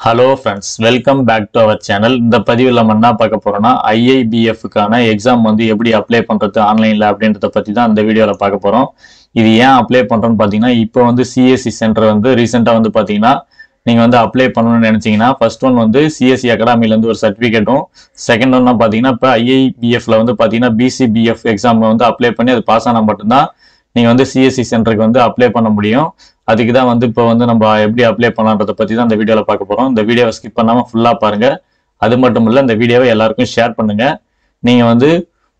Hello friends, welcome back to our channel. இந்த பதிவுல நம்ம என்ன பார்க்க போறோம்னா IIBF க்கான எக்ஸாம் வந்து எப்படி அப்ளை பண்றது ஆன்லைன்ல அப்படின்றத பத்தி தான் இந்த வீடியோல பார்க்க போறோம். இது ஏன் அப்ளை பண்றோம்னு பாத்தீங்கன்னா இப்போ வந்து CSE சென்டர் வந்து ரீசன்ட்டா வந்து பாத்தீங்கன்னா நீங்க வந்து அப்ளை பண்ணணும்னு நினைச்சீங்கன்னா ஃபர்ஸ்ட் ஒன் வந்து CSE அகாடமில இருந்து ஒரு சர்டிபிகேட்டும் செகண்ட் ஒன்னா பாத்தீங்கன்னா இப்போ IIBF ல வந்து பாத்தீங்கன்னா BCBF எக்ஸாம்ல வந்து அப்ளை பண்ணி அது பாஸ் ஆனா மட்டும்தான் நீங்க வந்து CSE சென்டருக்கு வந்து அப்ளை பண்ண முடியும். அதுக்கு தான் வந்து இப்போ வந்து நம்ம எப்படி அப்ளை பண்ணலான்றத பத்தி தான் இந்த வீடியோல பார்க்க போறோம். இந்த வீடியோவை ஸ்கிப் பண்ணாம ஃபுல்லா பாருங்க. அது மட்டும் இல்ல இந்த வீடியோவை எல்லாருக்கும் ஷேர் பண்ணுங்க. நீங்க வந்து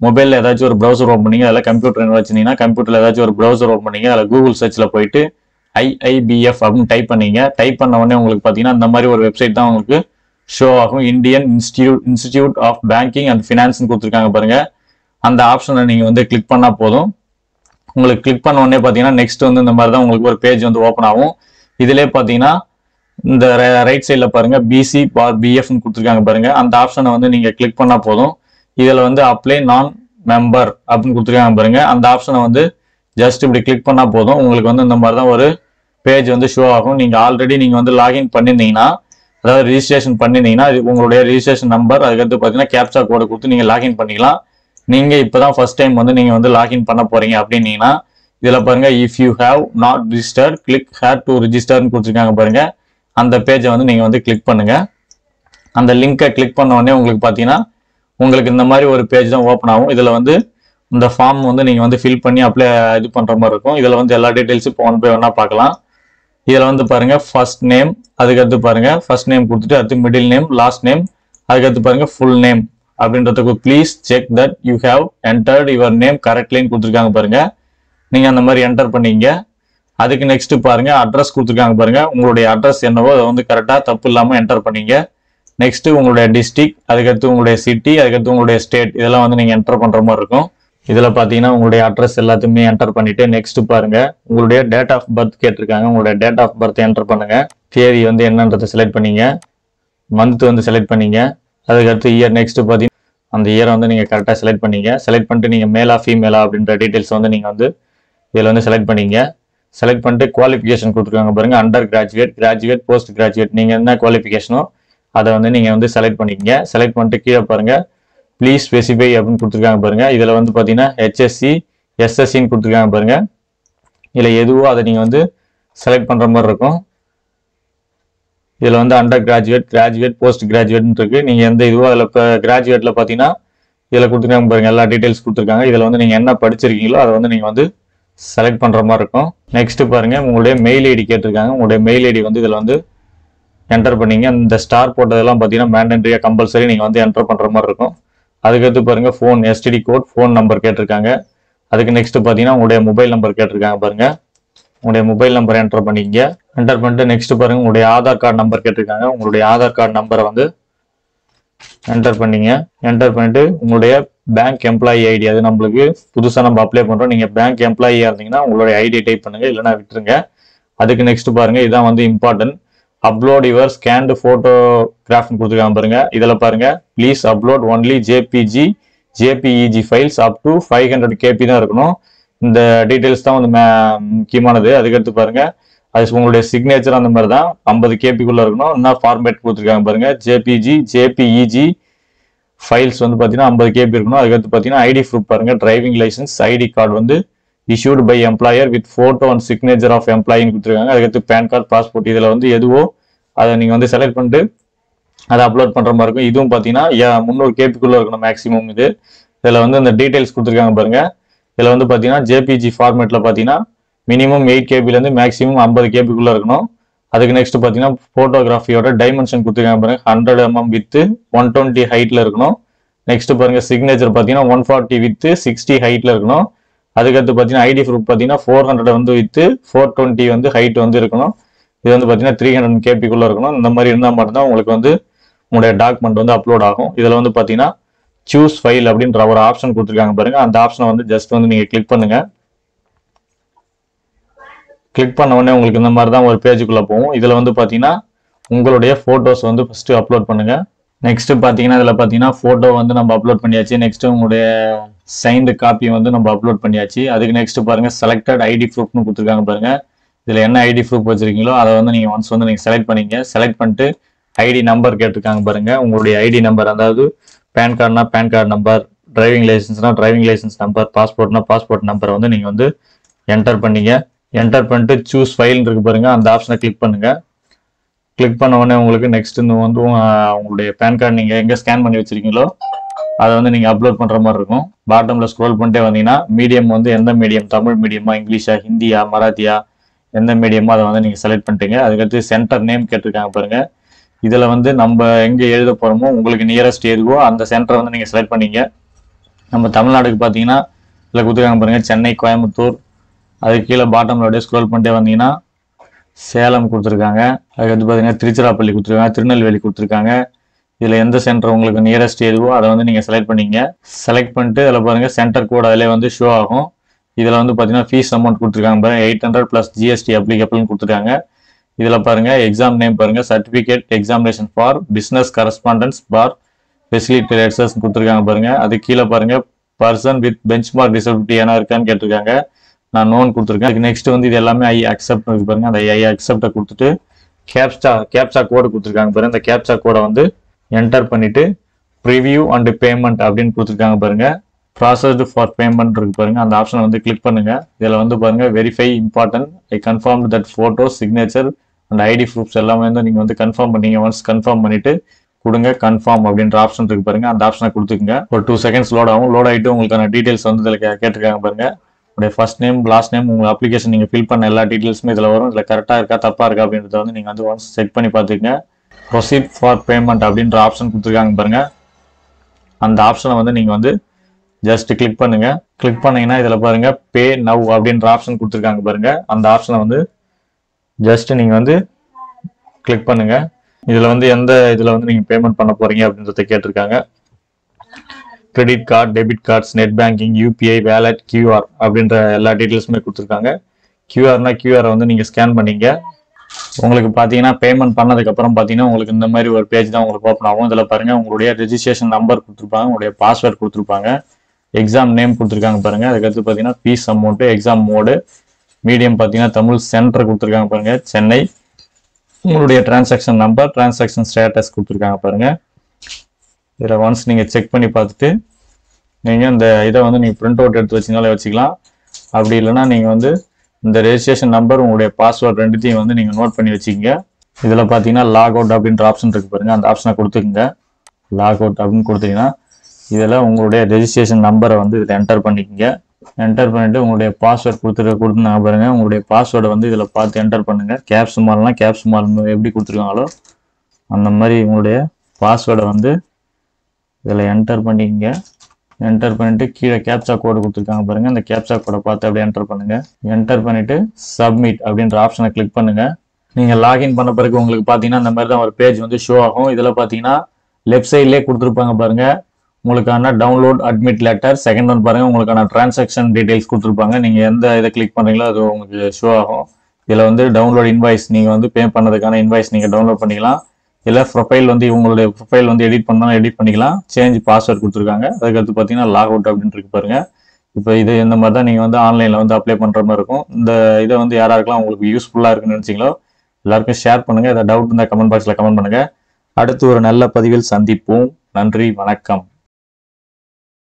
மொபைல்ல ஏதாச்சும் ஒரு ப்ரௌசர் ஓபன் பண்ணீங்க, அதில் கம்ப்யூட்டர் வச்சிருந்தீங்கன்னா கம்ப்யூட்டர்ல ஏதாச்சும் ஒரு ப்ரௌசர் ஓபன் பண்ணீங்க, அதில் கூகுள் சர்ச்ல போயிட்டு IIBF அப்படின்னு டைப் பண்ணீங்க. டைப் பண்ண உடனே உங்களுக்கு பாத்தீங்கன்னா இந்த மாதிரி ஒரு வெப்சைட் தான் உங்களுக்கு ஷோ ஆகும். Indian Institute of Banking and Finance கொடுத்துருக்காங்க பாருங்க. அந்த ஆப்ஷனை நீங்க வந்து கிளிக் பண்ணா போதும். உங்களுக்கு கிளிக் பண்ண உடனே பாத்தீங்கன்னா நெக்ஸ்ட் வந்து இந்த மாதிரி தான் உங்களுக்கு ஒரு பேஜ் வந்து ஓப்பன் ஆகும். இதுலேயே பாத்தீங்கன்னா இந்த ரைட் சைட்ல பாருங்க BC/BF கொடுத்துருக்காங்க பாருங்க. அந்த ஆப்ஷனை வந்து நீங்க கிளிக் பண்ணா போதும். இதுல வந்து அப்ளை நான் மெம்பர் அப்படின்னு கொடுத்துருக்காங்க பாருங்க. அந்த ஆப்ஷனை வந்து ஜஸ்ட் இப்படி கிளிக் பண்ணா போதும். உங்களுக்கு வந்து இந்த மாதிரி தான் ஒரு பேஜ் வந்து ஷோ ஆகும். நீங்க ஆல்ரெடி நீங்க வந்து லாகின் பண்ணிருந்தீங்கன்னா, அதாவது ரிஜிஸ்ட்ரேஷன் பண்ணிருந்தீங்கன்னா உங்களுடைய ரிஜிஸ்ட்ரேஷன் நம்பர் அதுக்கடுத்து பாத்தீங்கன்னா கேப்சா கோடை கொடுத்து நீங்க லாகின் பண்ணிக்கலாம். நீங்க இப்பதான் ஃபர்ஸ்ட் டைம் வந்து நீங்க வந்து லாகின் பண்ண போறீங்க அப்படின்னீங்கன்னா இதுல பாருங்க if you have not register click here to ரிஜிஸ்டர்னு கொடுத்துருக்காங்க பாருங்க. அந்த பேஜை வந்து நீங்க வந்து கிளிக் பண்ணுங்க. அந்த லிங்கை கிளிக் பண்ண உடனே உங்களுக்கு பாத்தீங்கன்னா உங்களுக்கு இந்த மாதிரி ஒரு பேஜ் தான் ஓப்பன் ஆகும். இதுல வந்து இந்த ஃபார்ம் வந்து நீங்க வந்து ஃபில் பண்ணி அப்ளை இது பண்ற மாதிரி இருக்கும். இதுல வந்து எல்லா டீடைல்ஸும் இப்போ ஒன் பை ஒன்னா பார்க்கலாம். இதுல வந்து பாருங்க ஃபர்ஸ்ட் நேம், அதுக்கடுத்து பாருங்க ஃபர்ஸ்ட் நேம் கொடுத்துட்டு அடுத்து மிடில் நேம், லாஸ்ட் நேம், அதுக்கடுத்து பாருங்க ஃபுல் நேம் அப்படின்றதுக்கு please check that you have entered your name கரெக்ட்லின்னு கொடுத்துருக்காங்க பாருங்க. நீங்க அந்த மாதிரி என்டர் பண்ணீங்க. அதுக்கு நெக்ஸ்ட் பாருங்க அட்ரஸ் கொடுத்துருக்காங்க பாருங்க. உங்களுடைய அட்ரஸ் என்னவோ அதை வந்து கரெக்டா தப்பு இல்லாம என்டர் பண்ணீங்க. நெக்ஸ்ட் உங்களுடைய டிஸ்ட்ரிக்ட், அதுக்கடுத்து உங்களுடைய சிட்டி, அதுக்கடுத்து உங்களுடைய ஸ்டேட், இதெல்லாம் வந்து நீங்க என்டர் பண்ற மாதிரி இருக்கும். இதுல பாத்தீங்கன்னா உங்களுடைய அட்ரஸ் எல்லாத்தையுமே என்டர் பண்ணிட்டு நெக்ஸ்ட் பாருங்க உங்களுடைய டேட் ஆஃப் பர்த் கேட்டிருக்காங்க. உங்களுடைய டேட் ஆஃப் பர்த் என்டர் பண்ணுங்க. தேதி வந்து என்னன்றதை செலக்ட் பண்ணீங்க. மந்த் வந்து செலக்ட் பண்ணீங்க. அதுக்கடுத்து இயர் நெக்ஸ்ட் பார்த்தீங்கன்னா அந்த இயரை வந்து நீங்கள் கரெக்டாக செலக்ட் பண்ணீங்க. செலக்ட் பண்ணிட்டு நீங்கள் மேலா ஃபீமேலா அப்படின்ற டீட்டெயில்ஸ் வந்து நீங்கள் வந்து இதில் வந்து செலக்ட் பண்ணீங்க. செலக்ட் பண்ணிட்டு குவாலிஃபிகேஷன் கொடுத்துருக்காங்க பாருங்க. Under graduate, graduate, post graduate, நீங்கள் என்ன குவாலிஃபிகேஷனோ அதை வந்து நீங்கள் வந்து செலக்ட் பண்ணிக்கங்க. செலக்ட் பண்ணிட்டு கீழே பாருங்க ப்ளீஸ் ஸ்பெசிஃபை அப்படின்னு கொடுத்துருக்காங்க பாருங்க. இதில் வந்து பார்த்தீங்கன்னா HSC SSCன்னு கொடுத்துருக்காங்க பாருங்க. இதில் எதுவோ அதை நீங்கள் வந்து செலக்ட் பண்ணுற மாதிரி இருக்கும். இதுல வந்து under graduate, graduate, post graduate இருக்கு. நீங்க எந்த இதுவோ அதுல இப்போ கிராஜுவேட்ல பாத்தீங்கன்னா இதுல கொடுத்துருக்காங்க பாருங்க. எல்லா டீடைல்ஸ் கொடுத்துருக்காங்க. இதுல வந்து நீங்க என்ன படிச்சிருக்கீங்களோ அதை வந்து நீங்க வந்து செலக்ட் பண்ற மாதிரி இருக்கும். நெக்ஸ்ட் பாருங்க உங்களுடைய மெயில் ஐடி கேட்டிருக்காங்க. உங்களுடைய மெயில் ஐடி வந்து இதுல வந்து என்டர் பண்ணீங்க. இந்த ஸ்டார் போட்டதெல்லாம் பாத்தீங்கன்னா மேண்டேட்டரியா கம்பல்சரி நீங்க வந்து என்டர் பண்ற மாதிரி இருக்கும். அதுக்கடுத்து பாருங்க phone STD code, phone number கேட்டிருக்காங்க. அதுக்கு நெக்ஸ்ட் பாத்தீங்கன்னா உங்களுடைய மொபைல் நம்பர் கேட்டிருக்காங்க பாருங்க. உங்களுடைய மொபைல் நம்பர் என்டர் பண்ணிக்கங்க. என்டர் பண்ணிட்டு நெக்ஸ்ட் பாருங்க உங்களுடைய ஆதார் கார்டு நம்பர் கேட்டிருக்காங்க. உங்களுடைய ஆதார் கார்டு நம்பரை வந்து என்டர் பண்ணீங்க. என்டர் பண்ணிட்டு உங்களுடைய பேங்க் எம்ப்ளாயி ஐடி, அது நம்மளுக்கு புதுசாக நம்ம அப்ளை பண்றோம். நீங்க பேங்க் எம்ப்ளாயியா இருந்தீங்கன்னா உங்களுடைய ஐடி டைப் பண்ணுங்க, இல்லைன்னா விட்டுருங்க. அதுக்கு நெக்ஸ்ட் பாருங்க இதான் வந்து இம்பார்ட்டன்ட். அப்லோட் யுவர் ஸ்கேன்டு போட்டோகிராஃப்னு கொடுத்துருக்காங்க பாருங்க. இதுல பாருங்க please upload only JPEG files up to 500 KB தான் இருக்கணும். இந்த டீடைல்ஸ் தான் வந்து முக்கியமானது. அதுக்கடுத்து பாருங்க அது உங்களுடைய சிக்னேச்சர் அந்த மாதிரி தான் 50 KB இருக்கணும். என்ன ஃபார்மேட் கொடுத்துருக்காங்க பாருங்க. JPEG ஃபைல்ஸ் வந்து பாத்தீங்கன்னா 50 KB இருக்கணும். அதுக்கடுத்து பாத்தீங்கன்னா ஐடி ப்ரூஃப் பாருங்க. டிரைவிங் லைசன்ஸ், ஐடி கார்டு வந்து issued by employer with photo and signature of employee கொடுத்துருக்காங்க. அதுக்கடுத்து பேன் கார்டு, பாஸ்போர்ட், இதுல வந்து எதுவோ அதை நீங்க வந்து செலக்ட் பண்ணிட்டு அதை அப்லோட் பண்ற மாதிரி இருக்கும். இதுவும் பாத்தீங்கன்னா 300 KB இருக்கணும் மேக்ஸிமம். இதுல வந்து இந்த டீடைல்ஸ் கொடுத்துருக்காங்க பாருங்க. இதுல வந்து பாத்தீங்கன்னா JPG ஃபார்மேட்ல பாத்தீங்கன்னா மினிமம் 8 KB இருந்து மேக்ஸிமம் 50 KB இருக்கணும். அதுக்கு நெக்ஸ்ட் பாத்தீங்கன்னா போட்டோகிராஃபியோட டைமென்ஷன் கொடுத்துருக்காங்க பாருங்க. 100 mm வித் 120 ஹைட்ல இருக்கணும். நெக்ஸ்ட் பாருங்க சிக்னேச்சர் பாத்தீங்கன்னா 140 வித் 60 ஹைட்ல இருக்கணும். அதுக்கடுத்து பாத்தீங்கன்னா ஐடி ப்ரூஃப் பாத்தீங்கன்னா 400 வந்து வித் 420 வந்து ஹைட் வந்து இருக்கணும். இது வந்து பாத்தீங்கன்னா 300 KB இருக்கணும். இந்த மாதிரி இருந்தா மட்டும்தான் உங்களுக்கு வந்து உங்களுடைய டாக்குமெண்ட் வந்து அப்லோட் ஆகும். இதுல வந்து பாத்தீங்கன்னா சூஸ் ஃபைல் அப்படின்ற ஒரு ஆப்ஷன் கொடுத்துருக்காங்க பாருங்க. அந்த ஆப்ஷனை வந்து ஜஸ்ட் வந்து நீங்க கிளிக் பண்ணுங்க. கிளிக் பண்ண உடனே உங்களுக்கு இந்த மாதிரி தான் ஒரு பேஜுக்குள்ள போகும். இதுல வந்து பாத்தீங்கன்னா உங்களுடைய போட்டோஸ் வந்து ஃபர்ஸ்ட் அப்லோட் பண்ணுங்க. நெக்ஸ்ட் பாத்தீங்கன்னா இதுல பாத்தீங்கன்னா போட்டோ வந்து நம்ம அப்லோட் பண்ணியாச்சு. நெக்ஸ்ட் உங்களுடைய சைன்டு காப்பி வந்து நம்ம அப்லோட் பண்ணியாச்சு. அதுக்கு நெக்ஸ்ட் பாருங்க செலக்டட் ஐடி ப்ரூஃப்னு கொடுத்துருக்காங்க பாருங்க. இதுல என்ன ஐடி ப்ரூஃப் வச்சிருக்கீங்களோ அதை வந்து நீங்க ஒன்ஸ் வந்து நீங்க செலக்ட் பண்ணீங்க. செலக்ட் பண்ணிட்டு ஐடி நம்பர் கேட்டிருக்காங்க பாருங்க. உங்களுடைய ஐடி நம்பர், அதாவது பேன் கார்டுனா பேன் கார்டு நம்பர், டிரைவிங் லைசன்ஸ்னா டிரைவிங் லைசன்ஸ் நம்பர், பாஸ்போர்ட்னா பாஸ்போர்ட் நம்பரை வந்து நீங்கள் வந்து என்டர் பண்ணீங்க. என்டர் பண்ணிட்டு சூஸ் ஃபைல் இருக்கு பாருங்க, அந்த ஆப்ஷனை கிளிக் பண்ணுங்க. கிளிக் பண்ண உடனே உங்களுக்கு நெக்ஸ்ட் வந்து உங்களுடைய பேன் கார்டு நீங்கள் எங்கே ஸ்கேன் பண்ணி வச்சிருக்கீங்களோ அதை வந்து நீங்கள் அப்லோட் பண்ணுற மாதிரி இருக்கும். பாட்டமில் ஸ்க்ரோல் பண்ணிட்டே வந்தீங்கன்னா மீடியம் வந்து எந்த மீடியம், தமிழ் மீடியமா, இங்கிலீஷா, ஹிந்தியா, மராத்தியா, எந்த மீடியமோ அதை வந்து நீங்கள் செலக்ட் பண்ணிட்டீங்க. அதுக்கடுத்து சென்டர் நேம் கேட்டிருக்காங்க பாருங்க. இதில் வந்து நம்ம எங்கே எழுத போகிறோமோ உங்களுக்கு நியரஸ்ட் எதுவோ அந்த சென்டரை வந்து நீங்கள் செலக்ட் பண்ணீங்க. நம்ம தமிழ்நாடுக்கு பார்த்தீங்கன்னா இதில் கொடுத்துருக்காங்க பாருங்க, சென்னை, கோயம்புத்தூர். அதுக்கு கீழே பாட்டமில் அப்படியே ஸ்க்ரோல் பண்ணிட்டே வந்தீங்கன்னா சேலம் கொடுத்துருக்காங்க. அதுக்கடுத்து பார்த்தீங்கன்னா திருச்சிராப்பள்ளி கொடுத்துருக்காங்க, திருநெல்வேலி கொடுத்துருக்காங்க. இதில் எந்த சென்டர் உங்களுக்கு நியரஸ்ட் எதுவோ அதை வந்து நீங்கள் செலக்ட் பண்ணீங்க. செலக்ட் பண்ணிட்டு அதில் பாருங்கள் சென்டர் கோட் அதிலே வந்து ஷோ ஆகும். இதில் வந்து பார்த்தீங்கன்னா ஃபீஸ் அமௌண்ட் கொடுத்துருக்காங்க பாருங்க, 800 + GST அப்ளிகபிள்னு கொடுத்துருக்காங்க. இதில் பாருங்க எக்ஸாம் நேம் பாருங்க, certificate examination for business correspondence for facilitators கொடுத்துருக்காங்க பாருங்க. அது கீழே பாருங்க பர்சன் வித் பெஞ்ச்மார்க் டிசபிலிட்டி ஏன்னா இருக்கான்னு கேட்டிருக்காங்க. நான் நோன் கொடுத்துருக்கேன். அதுக்கு நெக்ஸ்ட் வந்து இது எல்லாமே ஐ அக்செப்ட் இருக்கு பாருங்க, அந்த ஐ அக்செப்டை கொடுத்துட்டு கேப்சா கோடு கொடுத்துருக்காங்க பாருங்க. இந்த கேப்சா கோடை வந்து என்டர் பண்ணிட்டு ப்ரிவியூ அண்ட் பேமெண்ட் அப்படின்னு கொடுத்துருக்காங்க பாருங்க. ப்ராசஸ்டு ஃபார் பேமெண்ட் இருக்கு பாருங்க, அந்த ஆப்ஷனை வந்து கிளிக் பண்ணுங்க. இதில் வந்து பாருங்க verify important, I confirm that photo, signature and ID proofs எல்லாமே வந்து நீங்கள் வந்து கன்ஃபார்ம் பண்ணீங்க. ஒன்ஸ் கன்ஃபார்ம் பண்ணிட்டு கொடுங்க கன்ஃபார்ம் அப்படின்ற ஆப்ஷன் இருக்கு பாருங்க, அந்த ஆப்ஷனை கொடுத்துக்குங்க. ஒரு 2 செகண்ட்ஸ் லோட் ஆகும். லோட் ஆகிட்டு உங்களுக்கான டீடைல்ஸ் வந்து இதில் கேட்டிருக்காங்க பாருங்க. உங்களுடைய ஃபர்ஸ்ட் நேம், லாஸ்ட் நேம், உங்கள் அப்ளிகேஷன் நீங்கள் ஃபில் பண்ண எல்லா டீடைல்ஸுமே இதில் வரும். இதில் கரெக்டாக இருக்கா தப்பாக இருக்கா அப்படின்றத வந்து நீங்கள் வந்து ஒன்ஸ் செக் பண்ணி பார்த்துக்கங்க. ப்ரொசீட் ஃபார் பேமெண்ட் அப்படின்ற ஆப்ஷன் கொடுத்துருக்காங்க பாருங்க, அந்த ஆப்ஷனை வந்து நீங்கள் வந்து ஜஸ்ட் கிளிக் பண்ணுங்க. கிளிக் பண்ணீங்கன்னா இதில் பாருங்க பே நவ் அப்படின்ற ஆப்ஷன் கொடுத்துருக்காங்க பாருங்க, அந்த ஆப்ஷனை வந்து ஜஸ்ட் நீங்கள் வந்து கிளிக் பண்ணுங்க. இதில் வந்து எந்த இதில் வந்து நீங்கள் பேமெண்ட் பண்ண போறீங்க அப்படின்றத கேட்டிருக்காங்க. Credit card, debit cards, net banking, UPI, wallet, QR அப்படின்ற எல்லா டீட்டெயில்ஸுமே கொடுத்துருக்காங்க. கியூஆர்னா கியூஆரை வந்து நீங்கள் ஸ்கேன் பண்ணீங்க. உங்களுக்கு பார்த்தீங்கன்னா பேமெண்ட் பண்ணதுக்கப்புறம் பார்த்தீங்கன்னா உங்களுக்கு இந்த மாதிரி ஒரு பேஜ் தான் உங்களுக்கு ஓப்பன் ஆகும். இதில் பாருங்க உங்களுடைய ரெஜிஸ்ட்ரேஷன் நம்பர் கொடுத்துருப்பாங்க, உங்களுடைய பாஸ்வேர்ட் கொடுத்துருப்பாங்க, எக்ஸாம் நேம் கொடுத்துருக்காங்க பாருங்க. அதுக்கடுத்து பார்த்தீங்கன்னா fees amount, exam mode, medium பார்த்தீங்கன்னா தமிழ், சென்டர் கொடுத்துருக்காங்க பாருங்க சென்னை, உங்களுடைய டிரான்சாக்ஷன் நம்பர், டிரான்சாக்ஷன் ஸ்டேட்டஸ் கொடுத்துருக்காங்க பாருங்க. இதில் ஒன்ஸ் நீங்கள் செக் பண்ணி பார்த்துட்டு நீங்கள் இந்த இதை வந்து நீங்கள் பிரிண்ட் அவுட் எடுத்து வச்சிங்கனாலே வச்சுக்கலாம். அப்படி இல்லைன்னா நீங்கள் வந்து இந்த ரெஜிஸ்ட்ரேஷன் நம்பர், உங்களுடைய பாஸ்வேர்ட் ரெண்டுத்தையும் வந்து நீங்கள் நோட் பண்ணி வச்சுக்கோங்க. இதில் பார்த்தீங்கன்னா லாக் அவுட் அப்படின்ற ஆப்ஷன் இருக்கு பாருங்க, அந்த ஆப்ஷனை கொடுத்துக்குங்க. லாக் அவுட் அப்படின்னு கொடுத்தீங்கன்னா இதில் உங்களுடைய ரெஜிஸ்ட்ரேஷன் நம்பரை வந்து இதில் என்டர் பண்ணிக்கோங்க. என்டர் பண்ணிட்டு உங்களுடைய பாஸ்வேர்ட் கொடுத்துருந்தாங்க பாருங்க, உங்களுடைய பாஸ்வேர்டை வந்து இதில் பார்த்து என்டர் பண்ணுங்க. கேப்ஸ் மால் எப்படி கொடுத்துருக்காங்களோ அந்த மாதிரி உங்களுடைய பாஸ்வேர்டை வந்து இதில் என்டர் பண்ணிக்கங்க. என்டர் பண்ணிட்டு கீழே கேப்சா கோடு கொடுத்துருக்காங்க பாருங்க, அந்த கேப்சா கோடை பார்த்து அப்படியே என்டர் பண்ணுங்க. என்டர் பண்ணிட்டு சப்மிட் அப்படின்ற ஆப்ஷனை கிளிக் பண்ணுங்க. நீங்கள் லாகின் பண்ண பிறகு உங்களுக்கு பார்த்தீங்கன்னா இந்த மாதிரி தான் ஒரு பேஜ் வந்து ஷோ ஆகும். இதில் பார்த்தீங்கன்னா லெஃப்ட் சைட்லேயே கொடுத்துருப்பாங்க பாருங்க உங்களுக்கான download admit letter. Second one பாருங்க உங்களுக்கான டிரான்சாக்ஷன் டீடைல்ஸ் கொடுத்துருப்பாங்க. நீங்கள் எந்த இதை கிளிக் பண்ணுறீங்களோ அது உங்களுக்கு ஷோ ஆகும். இதில் வந்து டவுன்லோட் இன்வாய்ஸ், நீங்கள் வந்து பே பண்ணதுக்கான இன்வாய்ஸ் நீங்கள் டவுன்லோட் பண்ணிக்கலாம். இல்லை ப்ரொஃபைல் வந்து உங்களுடைய ப்ரொஃபைல் வந்து எடிட் பண்ணாலும் எடிட் பண்ணிக்கலாம். சேஞ்ச் பாஸ்வேர்ட் கொடுத்துருக்காங்க. அதுக்கடுத்து பார்த்தீங்கன்னா லாக் அவுட் அப்படின்னு இருக்கு பாருங்க. இப்போ இது இந்த மாதிரி தான் நீங்கள் வந்து ஆன்லைனில் வந்து அப்ளை பண்ணுற மாதிரி இருக்கும். இந்த இதை வந்து யாராருக்கெல்லாம் உங்களுக்கு யூஸ்ஃபுல்லாக இருக்குன்னு நினச்சிங்களோ எல்லாருக்கும் ஷேர் பண்ணுங்கள். ஏதாவது டவுட் இருந்தால் கமெண்ட் பாக்ஸில் கமெண்ட் பண்ணுங்கள். அடுத்து ஒரு நல்ல பதிவில் சந்திப்போம். நன்றி, வணக்கம்.